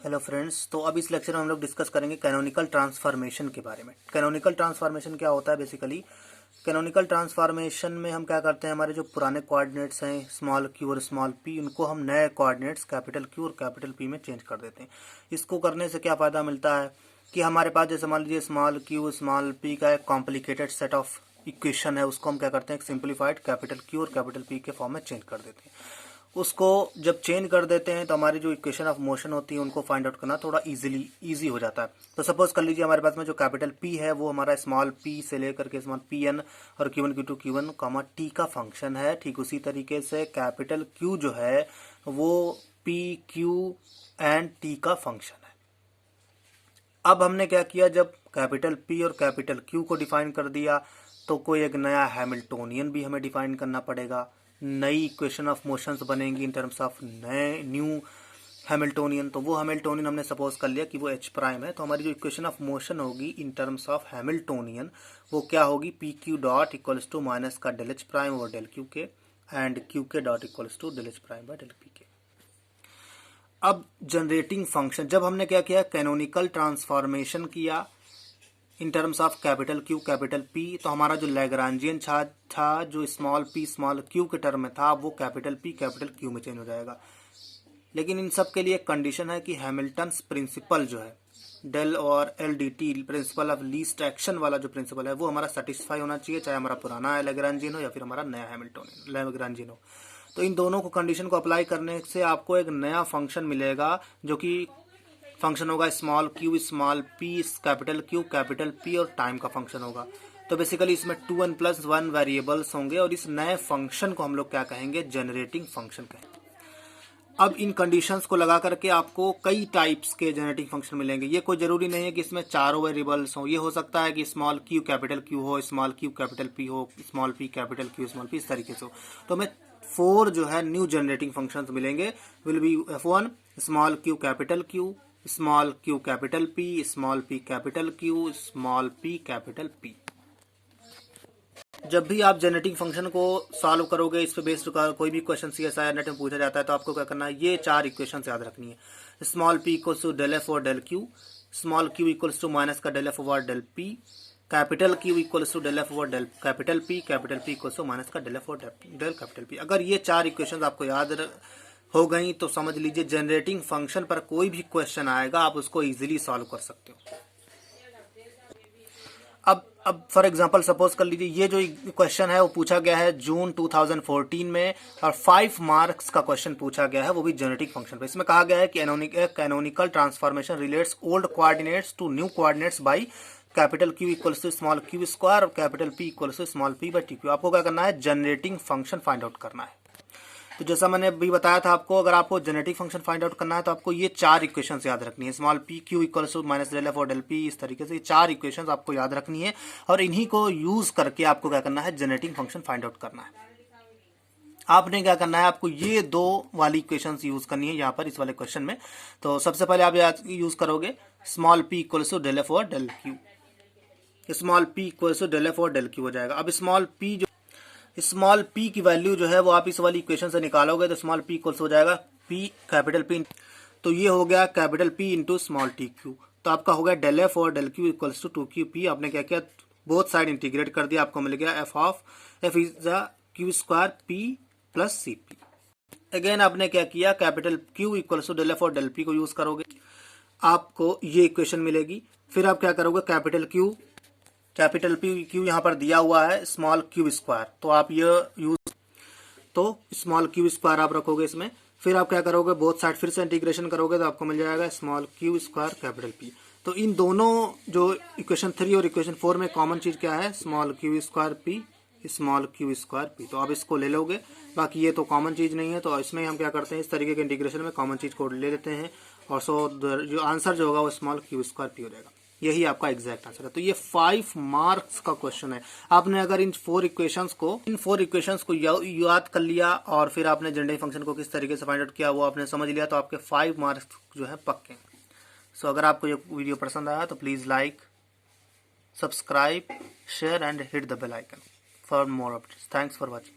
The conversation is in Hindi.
हेलो फ्रेंड्स, तो अब इस लेक्चर में हम लोग डिस्कस करेंगे कैनोनिकल ट्रांसफॉर्मेशन के बारे में। कैनोनिकल ट्रांसफॉर्मेशन क्या होता है बेसिकली? कैनोनिकल ट्रांसफॉर्मेशन में हम क्या करते हैं, हमारे जो पुराने कोऑर्डिनेट्स हैं स्मॉल क्यू और स्मॉल पी, उनको हम नए कोऑर्डिनेट्स कैपिटल क्यू और कैपिटल पी में चेंज कर देते हैं। इसको करने से क्या फ़ायदा मिलता है कि हमारे पास जैसे मान लीजिए स्मॉल क्यू स्मॉल पी का एक कॉम्प्लिकेटेड सेट ऑफ इक्वेशन है, उसको हम क्या करते हैं, एक सिंप्लीफाइड कैपिटल क्यू और कैपिटल पी के फॉर्म में चेंज कर देते हैं। उसको जब चेंज कर देते हैं तो हमारी जो इक्वेशन ऑफ मोशन होती है उनको फाइंड आउट करना थोड़ा इजी हो जाता है। तो सपोज कर लीजिए हमारे पास में जो कैपिटल पी है वो हमारा स्मॉल पी से लेकर के स्मॉल पी एन और q one q two q one comma t का फंक्शन है। ठीक उसी तरीके से कैपिटल क्यू जो है वो पी क्यू एंड टी का फंक्शन है। अब हमने क्या किया, जब कैपिटल पी और कैपिटल क्यू को डिफाइन कर दिया तो कोई एक नया हैमिल्टोनियन भी हमें डिफाइन करना पड़ेगा, नई इक्वेशन ऑफ मोशंस बनेंगी इन टर्म्स ऑफ नए न्यू हैमिल्टोनियन। तो वो हैमिल्टोनियन हमने सपोज कर लिया कि वो एच प्राइम है, तो हमारी जो इक्वेशन ऑफ मोशन होगी इन टर्म्स ऑफ हैमिल्टोनियन वो क्या होगी, p q dot equals to minus का डेल एच प्राइम और डेल क्यू के एंड क्यू के dot equals to del H prime by del p के। अब जनरेटिंग फंक्शन, जब हमने क्या किया, कैनोनिकल ट्रांसफॉर्मेशन किया in terms of capital Q capital P, तो हमारा जो लैग्रांजियन था जो स्मॉल पी स्मॉल क्यू के टर्म में था वो कैपिटल पी कैपिटल क्यू में चेंज हो जाएगा। लेकिन इन सब के लिए एक कंडीशन है कि हैमिल्टन्स प्रिंसिपल जो है डेल और L D T principle of least action वाला जो प्रिंसिपल है वो हमारा सेटिस्फाई होना चाहिए, चाहे हमारा पुराना लैग्रांजियन हो या फिर हमारा नया हैमिल्टोनियन लैग्रांजियन हो। तो इन दोनों को कंडीशन को अप्लाई करने से आपको एक नया फंक्शन मिलेगा जो कि फंक्शन होगा small Q small P capital Q capital P और टाइम का फंक्शन होगा। तो बेसिकली इसमें 2n + 1 वेरिएबल्स होंगे और इस नए फंक्शन को हम लोग क्या कहेंगे, जनरेटिंग फंक्शन कहेंगे। अब इन कंडीशंस को लगा करके आपको कई टाइप्स के जनरेटिंग फंक्शन मिलेंगे। ये कोई जरूरी नहीं है कि इसमें चारों वेरिएबल्स हो, ये हो सकता है कि स्मॉल क्यू कैपिटल क्यू हो, स्मॉल क्यू कैपिटल पी हो, small P capital Q small P, इस तरीके से हो। तो हमें 4 जो है न्यू जनरेटिंग फंक्शंस मिलेंगे, will be F1 small Q capital Q small Q capital P small P capital Q small P capital P. जब भी आप जनरेटिंग फंक्शन को सॉल्व करोगे, इस पे बेस्ड कोई भी क्वेश्चन CSIR नेट में पूछा जाता है तो आपको क्या करना है, ये 4 इक्वेशन याद रखनी है। Small p equals to del F और del q, small q equals to minus का del f over del p, capital q equals to del f over del capital p p equals to minus का del f over del capital p. अगर ये 4 इक्वेशन आपको याद हो गई तो समझ लीजिए जनरेटिंग फंक्शन पर कोई भी क्वेश्चन आएगा आप उसको इजीली सॉल्व कर सकते हो। अब फॉर एग्जांपल सपोज कर लीजिए ये जो क्वेश्चन है वो पूछा गया है जून 2014 में और 5 मार्क्स का क्वेश्चन पूछा गया है, वो भी जेनेटिक फंक्शन पे। इसमें कहा गया है कि canonical transformation relates old coordinates to new coordinates by capital q equals to small q square और capital p equals to small p by t q. आपको क्या करना है, जनरेटिंग फंक्शन फाइंड आउट करना है। तो जैसा मैंने अभी बताया था आपको, अगर आपको जेनेटिक फंक्शन फाइंड आउट करना है तो आपको ये 4 इक्वेशंस याद रखनी है, small p q equals to minus del F और डेल पी, इस तरीके से ये 4 इक्वेशंस आपको याद रखनी है और इन्हीं को यूज करके आपको क्या करना है, जेनेटिक फंक्शन फाइंड आउट करना है। आपने क्या करना है, आपको ये 2 वाली इक्वेशंस यूज करनी है यहाँ पर इस वाले क्वेश्चन में। तो सबसे पहले आप यूज करोगे small p equals to del F और del q, small p equals to del F और डेल क्यू हो जाएगा। अब स्मॉल पी स्मॉल पी की वैल्यू जो है वो आप इस वाली इक्वेशन से निकालोगे तो स्मॉल पी इक्वल्स हो जाएगा पी कैपिटल पी, तो ये हो गया capital P into small t q. तो आपका हो गया डेल एफ और del q equals to 2 q p. आपने क्या किया, बोथ साइड इंटीग्रेट कर दिया, आपको मिल गया F of F is q square p plus c p. Again आपने क्या किया, capital q equals to del F और डेल पी को यूज करोगे, आपको ये इक्वेशन मिलेगी। फिर आप क्या करोगे, कैपिटल पी क्यू यहाँ पर दिया हुआ है स्मॉल क्यू स्क्वायर, तो आप ये यूज, तो स्मॉल क्यू स्क्वायर आप रखोगे इसमें। फिर आप क्या करोगे, बोथ साइड फिर से इंटीग्रेशन करोगे तो आपको मिल जाएगा small q square capital P. तो इन दोनों जो इक्वेशन 3 और इक्वेशन 4 में कॉमन चीज क्या है, small q square P small q square P. तो आप इसको ले लोगे, बाकी ये तो कॉमन चीज नहीं है, तो इसमें हम क्या करते हैं, इस तरीके के इंटीग्रेशन में कॉमन चीज को ले लेते हैं और सो जो आंसर जो होगा वो स्मॉल क्यू स्क्वायर पी हो जाएगा। यही आपका एग्जैक्ट आंसर है। तो ये 5 मार्क्स का क्वेश्चन है। आपने अगर इन 4 इक्वेशंस को याद कर लिया और फिर आपने जनरेटिंग फंक्शन को किस तरीके से फाइंड आउट किया वो आपने समझ लिया तो आपके 5 मार्क्स जो है पक्के। सो अगर आपको ये वीडियो पसंद आया तो please like, subscribe, share and hit the bell icon for more updates. Thanks for watching.